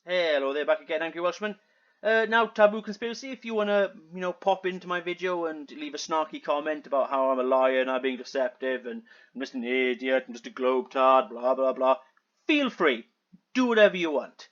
Hey, hello there, back again, Angry Welshman. Now, Taboo Conspiracy, if you want to, pop into my video and leave a snarky comment about how I'm a liar and I'm being deceptive and I'm just an idiot, I'm just a globetard, blah, blah, blah, feel free. Do whatever you want.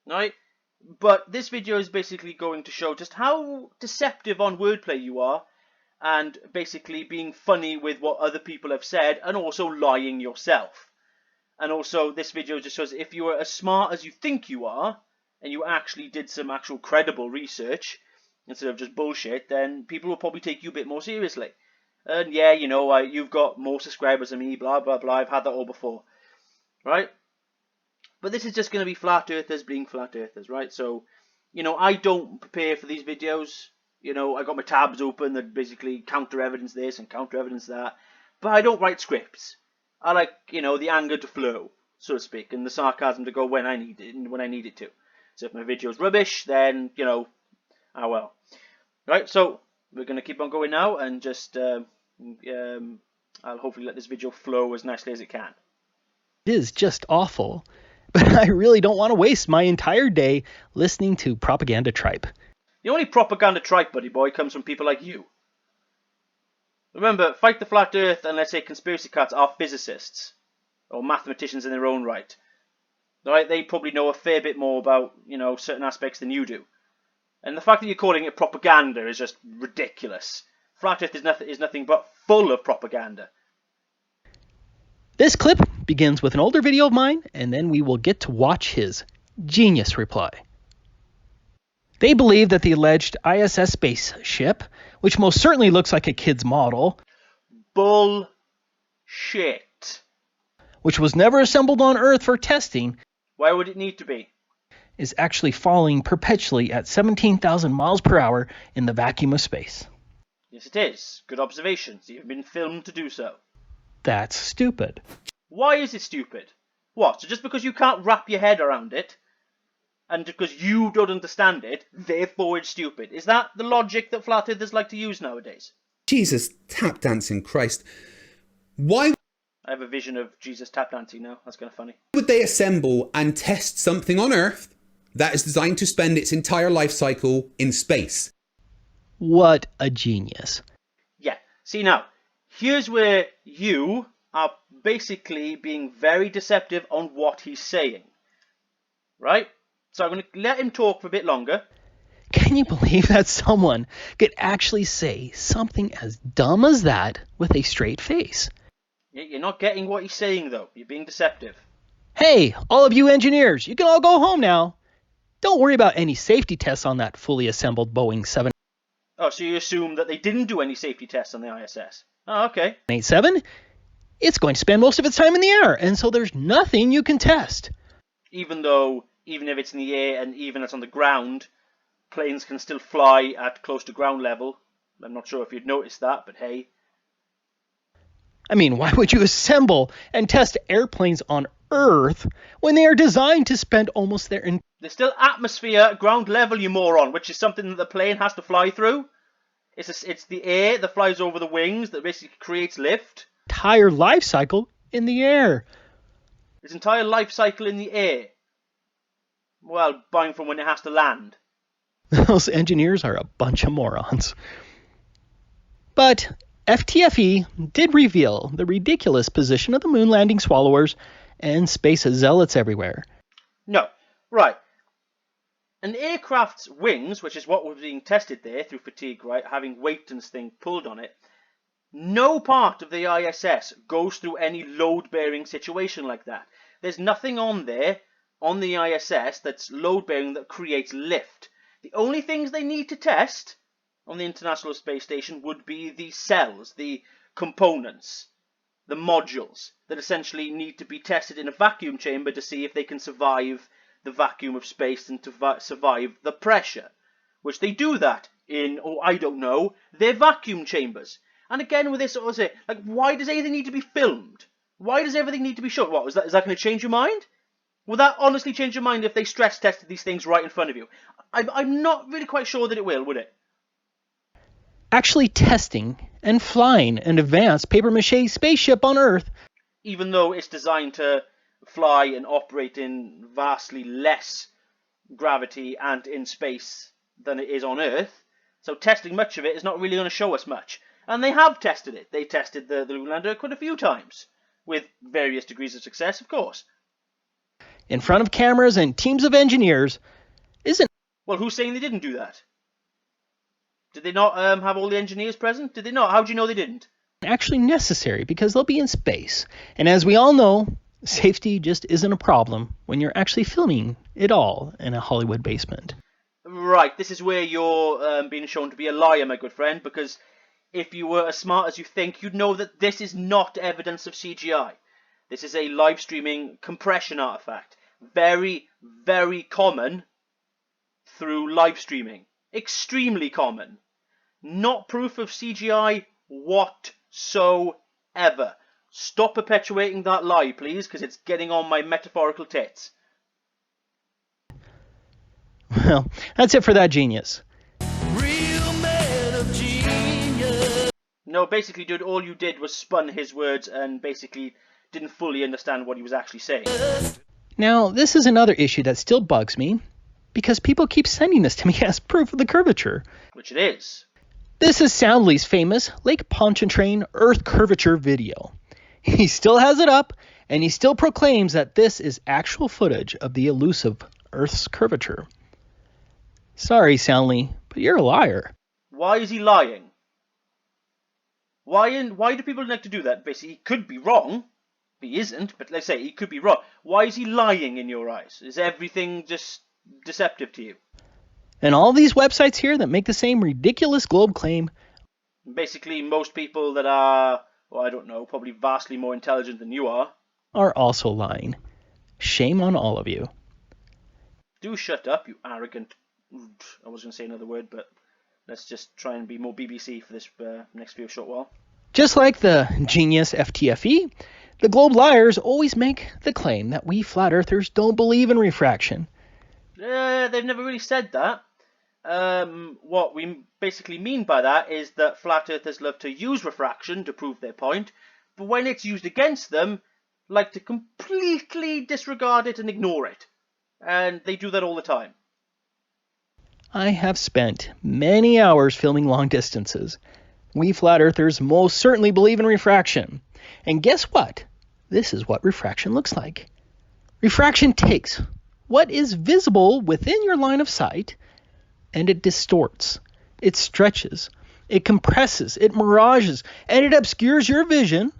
Alright? But this video is basically going to show just how deceptive on wordplay you are and basically being funny with what other people have said and also lying yourself. And also, this video just shows if you are as smart as you think you are, and you actually did some actual credible research, instead of just bullshit, then people will probably take you a bit more seriously. And yeah, you've got more subscribers than me, blah, blah, blah, I've had that all before. Right? But this is just going to be flat earthers being flat earthers, right? So, I don't prepare for these videos. I got my tabs open that basically counter evidence this and counter evidence that. But I don't write scripts. I like, the anger to flow, so to speak, and the sarcasm to go when I need it and when I need it to. So if my video's rubbish, then, oh well. Right, so we're going to keep on going now and just, I'll hopefully let this video flow as nicely as it can. It is just awful, but I really don't want to waste my entire day listening to propaganda tripe. The only propaganda tripe, buddy boy, comes from people like you. Remember, Fight the Flat Earth and let's say conspiracy cats are physicists or mathematicians in their own right. Right? They probably know a fair bit more about, certain aspects than you do. And the fact that you're calling it propaganda is just ridiculous. Flat Earth is nothing but full of propaganda. This clip begins with an older video of mine, and then we will get to watch his genius reply. They believe that the alleged ISS spaceship, which most certainly looks like a kid's model, bullshit, which was never assembled on Earth for testing, why would it need to be, is actually falling perpetually at 17,000 miles per hour in the vacuum of space. Yes, it is. Good observation. It's even been filmed to do so. That's stupid. Why is it stupid? What? So just because you can't wrap your head around it, and because you don't understand it, therefore it's stupid. Is that the logic that flat earthers like to use nowadays? Jesus tap dancing Christ. Why I have a vision of Jesus tap dancing now. That's kind of funny. would they assemble and test something on Earth that is designed to spend its entire life cycle in space? What a genius. Yeah. See now, here's where you are basically being very deceptive on what he's saying. Right? So I'm going to let him talk for a bit longer. Can you believe that someone could actually say something as dumb as that with a straight face? You're not getting what he's saying, though. You're being deceptive. Hey, all of you engineers, you can all go home now. Don't worry about any safety tests on that fully assembled Boeing 787. Oh, so you assume that they didn't do any safety tests on the ISS? Oh, okay. It's going to spend most of its time in the air, and so there's nothing you can test. Even if it's in the air and even if it's on the ground, planes can still fly at close to ground level. I'm not sure if you'd noticed that, but hey. I mean, why would you assemble and test airplanes on Earth when they are designed to spend almost their There's still atmosphere at ground level, you moron, which is something that the plane has to fly through. It's the air that flies over the wings that basically creates lift. entire life cycle in the air. Its entire life cycle in the air. Well, buying from when it has to land. Those engineers are a bunch of morons. But FTFE did reveal the ridiculous position of the moon landing swallowers and space zealots everywhere. No, right. An aircraft's wings, which is what was being tested there through fatigue, right, having weight and thing pulled on it, no part of the ISS goes through any load-bearing situation like that. There's nothing on there, on the ISS, that's load-bearing that creates lift. The only things they need to test on the International Space Station would be the cells, the components, the modules that essentially need to be tested in a vacuum chamber to see if they can survive the vacuum of space and to survive the pressure. Which they do that in, I don't know, their vacuum chambers. And again with this, why does anything need to be filmed? Why does everything need to be shown? What, is that going to change your mind? Will that honestly change your mind if they stress tested these things right in front of you? I'm not really quite sure that it will, would it? Actually testing and flying an advanced papier-mâché spaceship on Earth, even though it's designed to fly and operate in vastly less gravity and in space than it is on Earth. So testing much of it is not really going to show us much. And they have tested it. They tested the lunar lander quite a few times, with various degrees of success, of course. In front of cameras and teams of engineers isn't... Well, who's saying they didn't do that? Did they not have all the engineers present? Did they not? How do you know they didn't? actually necessary because they'll be in space. And as we all know, safety just isn't a problem when you're actually filming it all in a Hollywood basement. Right, this is where you're being shown to be a liar, my good friend, because if you were as smart as you think, you'd know that this is not evidence of CGI. This is a live streaming compression artifact. Very, very common through live streaming. Extremely common. Not proof of CGI whatsoever. Stop perpetuating that lie, please, because it's getting on my metaphorical tits. Well, that's it for that genius. Real man of genius. No, basically, dude, all you did was spun his words and basically didn't fully understand what he was actually saying. Now, this is another issue that still bugs me, because people keep sending this to me as proof of the curvature. Which it is. This is Soundly's famous Lake Pontchartrain Earth curvature video. He still has it up, and he still proclaims that this is actual footage of the elusive Earth's curvature. Sorry, Soundly, but you're a liar. Why is he lying? Why do people like to do that? Basically, he could be wrong. He isn't, but let's say he could be wrong. Why is he lying in your eyes? Is everything just deceptive to you? And all these websites here that make the same ridiculous globe claim. Basically, most people that are, well, I don't know, probably vastly more intelligent than you are Also lying. Shame on all of you. Do shut up, you arrogant... I was going to say another word, but let's just try and be more BBC for this next few short while. Just like the genius FTFE, the globe liars always make the claim that we flat earthers don't believe in refraction. They've never really said that. What we basically mean by that is that flat earthers love to use refraction to prove their point, but when it's used against them, like to completely disregard it and ignore it. And they do that all the time. I have spent many hours filming long distances. We flat earthers most certainly believe in refraction. And guess what? This is what refraction looks like. Refraction takes what is visible within your line of sight and it distorts, it stretches, it compresses, it mirages, and it obscures your vision.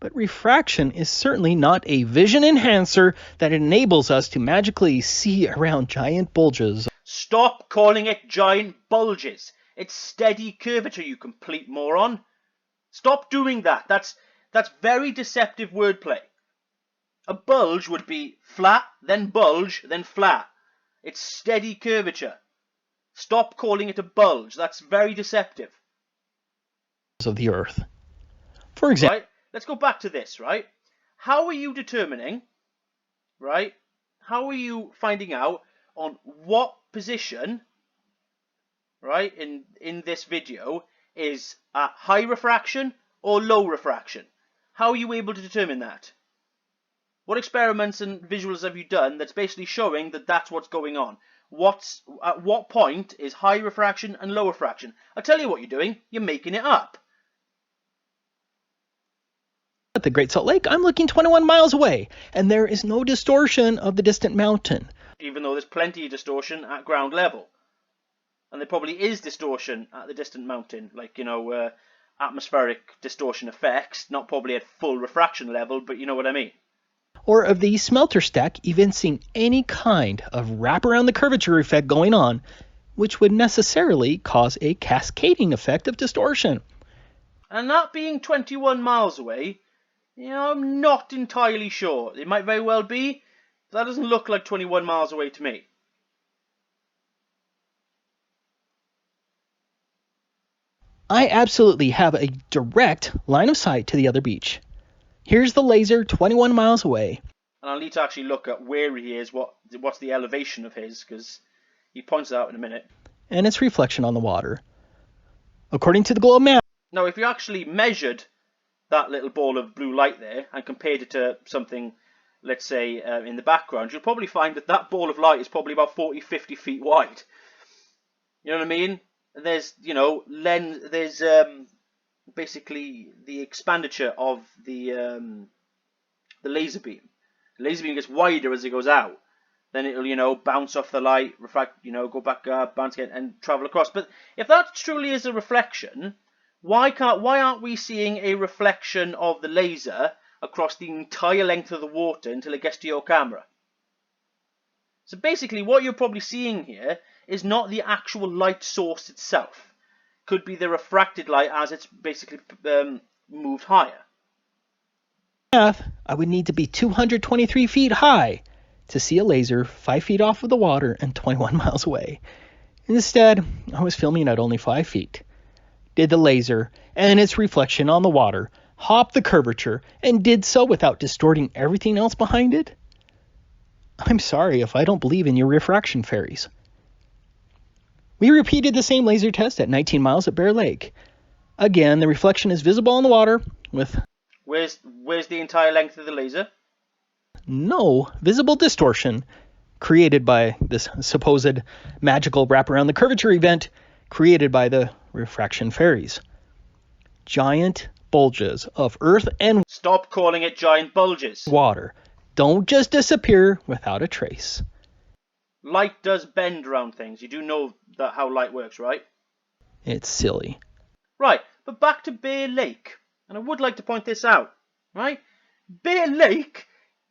But refraction is certainly not a vision enhancer that enables us to magically see around giant bulges. Stop calling it giant bulges. It's steady curvature, you complete moron. Stop doing that. That's very deceptive wordplay. A bulge would be flat, then bulge, then flat. It's steady curvature. Stop calling it a bulge. That's very deceptive. Of the Earth. For example, Right? Let's go back to this, right? How are you determining, right? How are you finding out on what position, right, in this video is at high refraction or low refraction? How are you able to determine that? What experiments and visuals have you done that's basically showing that that's what's going on? At what point is high refraction and low refraction? I'll tell you what you're doing. You're making it up. at the Great Salt Lake, I'm looking 21 miles away, and there is no distortion of the distant mountain. Even though there's plenty of distortion at ground level. And there probably is distortion at the distant mountain, like, atmospheric distortion effects, not probably at full refraction level, but you know what I mean. Or of the smelter stack evincing any kind of wrap around the curvature effect going on, which would necessarily cause a cascading effect of distortion. And that being 21 miles away, I'm not entirely sure. It might very well be. That doesn't look like 21 miles away to me. I absolutely have a direct line of sight to the other beach. Here's the laser 21 miles away. And I'll need to actually look at where he is, what's the elevation of his, because he points it out in a minute. And its reflection on the water. According to the globe map. Now, if you actually measured that little ball of blue light there and compared it to something let's say, in the background, you'll probably find that that ball of light is probably about 40, 50 feet wide. You know what I mean? There's, you know, there's basically the expenditure of the laser beam. The laser beam gets wider as it goes out. Then it'll, you know, bounce off the light, refract, you know, go back, bounce again, and travel across. But if that truly is a reflection, why aren't we seeing a reflection of the laser across the entire length of the water until it gets to your camera? So basically, what you're probably seeing here is not the actual light source itself. Could be the refracted light as it's basically moved higher. I would need to be 223 feet high to see a laser 5 feet off of the water and 21 miles away. Instead, I was filming at only 5 feet. Did the laser and its reflection on the water hop the curvature and did so without distorting everything else behind it? I'm sorry if I don't believe in your refraction fairies. We repeated the same laser test at 19 miles at Bear Lake. Again, the reflection is visible on the water with Where's the entire length of the laser? No visible distortion created by this supposed magical wraparound the curvature event created by the refraction fairies. Giant bulges of earth and Stop calling it giant bulges. water don't just disappear without a trace. Light does bend around things. You do know that how light works, right? It's silly. Right, but back to Bear Lake. And I would like to point this out, right? Bear Lake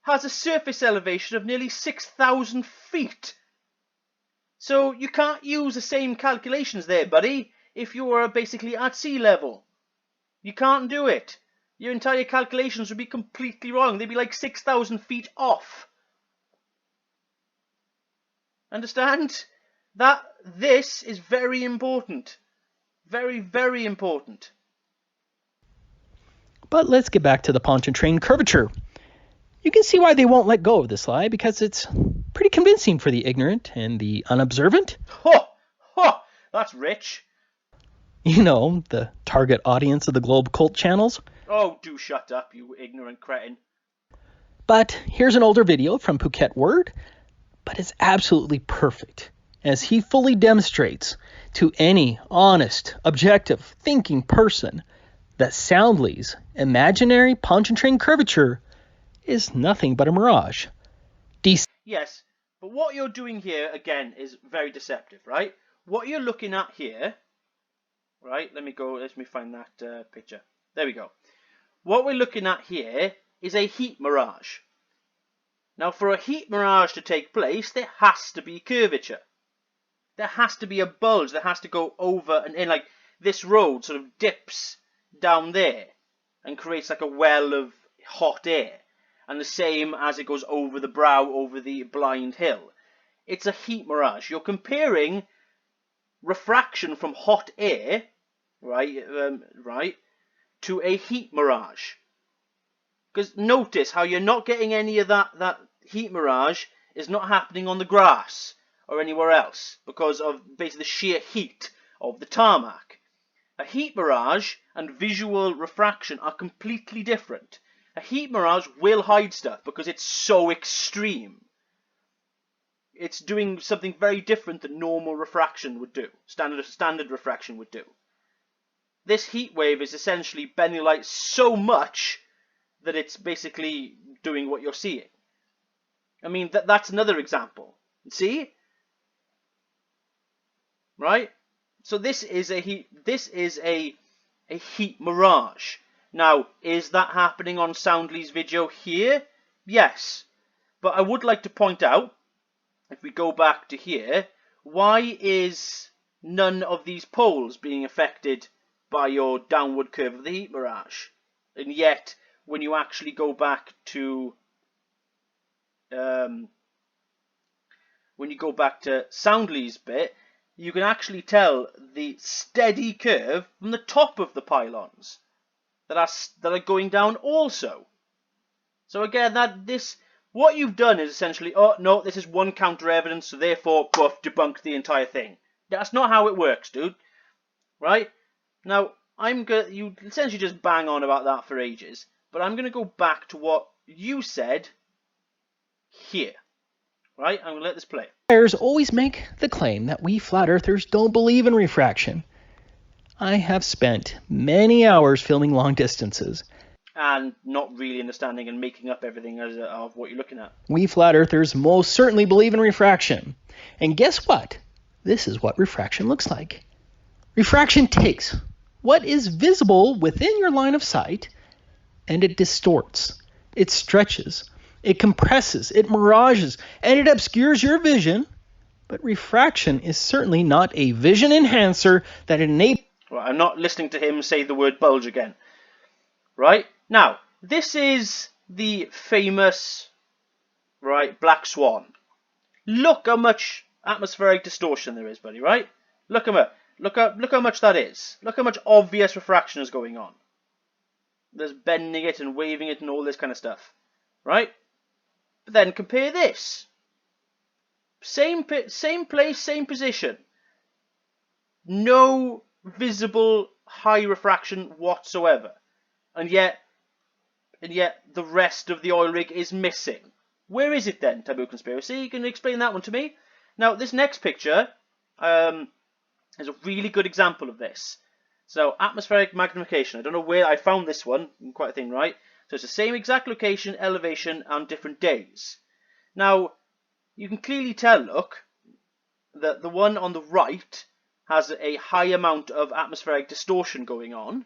has a surface elevation of nearly 6,000 feet. So you can't use the same calculations there, buddy, if you are basically at sea level. You can't do it. Your entire calculations would be completely wrong. They'd be like 6,000 feet off. Understand? This is very important. Very, very important. But let's get back to the Pontchartrain curvature. You can see why they won't let go of this lie, because it's pretty convincing for the ignorant and the unobservant. Ho! Ho! That's rich. You know, the target audience of the Globe cult channels. Oh, do shut up, you ignorant cretin. But here's an older video from Phuket Word, but it's absolutely perfect, as he fully demonstrates to any honest, objective, thinking person that Soundly's imaginary Pontchartrain curvature is nothing but a mirage. Yes, but what you're doing here, again, is very deceptive, right? What you're looking at here, right, let me find that picture. There we go. What we're looking at here is a heat mirage. Now, for a heat mirage to take place, there has to be curvature. There has to be a bulge that has to go over and in, like this road sort of dips down there and creates like a well of hot air. And the same as it goes over the brow, over the blind hill. It's a heat mirage. You're comparing refraction from hot air, right, to a heat mirage. Because notice how you're not getting any of that heat mirage is not happening on the grass or anywhere else because of basically the sheer heat of the tarmac. A heat mirage and visual refraction are completely different. A heat mirage will hide stuff because it's so extreme. It's doing something very different than normal refraction would do, standard refraction would do. This heat wave is essentially bending light so much that it's basically doing what you're seeing. I mean, that's another example. See? Right? So this is a heat mirage. Now, is that happening on Soundly's video here? Yes. But I would like to point out, if we go back to here, why is none of these poles being affected by your downward curve of the heat mirage? And yet, when you actually go back to Soundly's bit, you can actually tell the steady curve from the top of the pylons that are going down also. So again, what you've done is essentially, oh no, this is one counter evidence, so therefore, debunked the entire thing. That's not how it works, dude. Right? Now, you essentially just bang on about that for ages, but I'm gonna go back to what you said here. Right? I'm going to let this play. Players always make the claim that we flat earthers don't believe in refraction. I have spent many hours filming long distances. And not really understanding and making up everything of what you're looking at. We flat earthers most certainly believe in refraction. And guess what? This is what refraction looks like. Refraction takes what is visible within your line of sight and it distorts, it stretches, it compresses, it mirages, and it obscures your vision. But refraction is certainly not a vision enhancer that enables... Well, I'm not listening to him say the word bulge again. Right? Now, this is the famous, right, black swan. Look how much atmospheric distortion there is, buddy, right? Look how much that is. Look how much obvious refraction is going on. There's bending it and waving it and all this kind of stuff. Right? But then compare this. Same place, same position. No visible high refraction whatsoever. And yet the rest of the oil rig is missing. Where is it then, Taboo Conspiracy? You can explain that one to me. Now, this next picture is a really good example of this. So, atmospheric magnification. I don't know where I found this one. Quite a thing, right? So, it's the same exact location, elevation, on different days. Now, you can clearly tell, look, that the one on the right has a high amount of atmospheric distortion going on,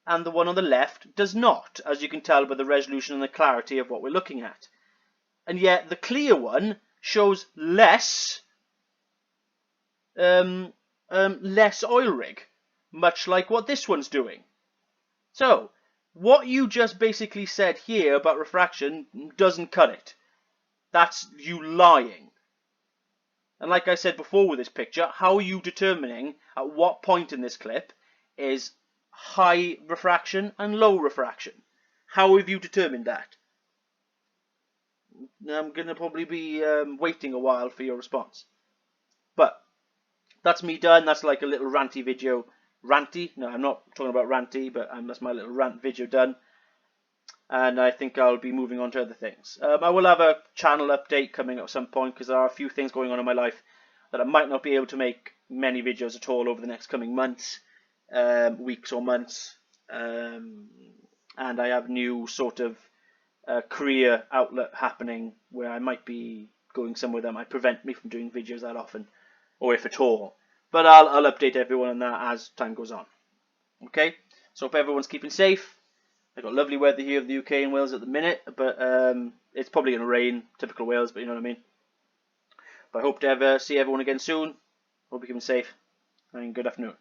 and the one on the left does not, as you can tell by the resolution and the clarity of what we're looking at. And yet the clear one shows less oil rig, much like what this one's doing. So, what you just basically said here about refraction doesn't cut it. That's you lying. And like I said before with this picture, how are you determining at what point in this clip is high refraction and low refraction? How have you determined that? I'm going to probably be waiting a while for your response. But that's me done. That's like a little ranty video. Ranty? No, I'm not talking about ranty, but that's my little rant video done. And I think I'll be moving on to other things. I will have a channel update coming at some point because there are a few things going on in my life that I might not be able to make many videos at all over the next coming months, weeks or months. And I have new sort of career outlet happening where I might be going somewhere that might prevent me from doing videos that often, or if at all. But I'll update everyone on that as time goes on. Okay, so hope everyone's keeping safe. I've got lovely weather here in the UK and Wales at the minute, but it's probably going to rain, typical Wales, but you know what I mean. But I hope to see everyone again soon. Hope you're keeping safe, and good afternoon.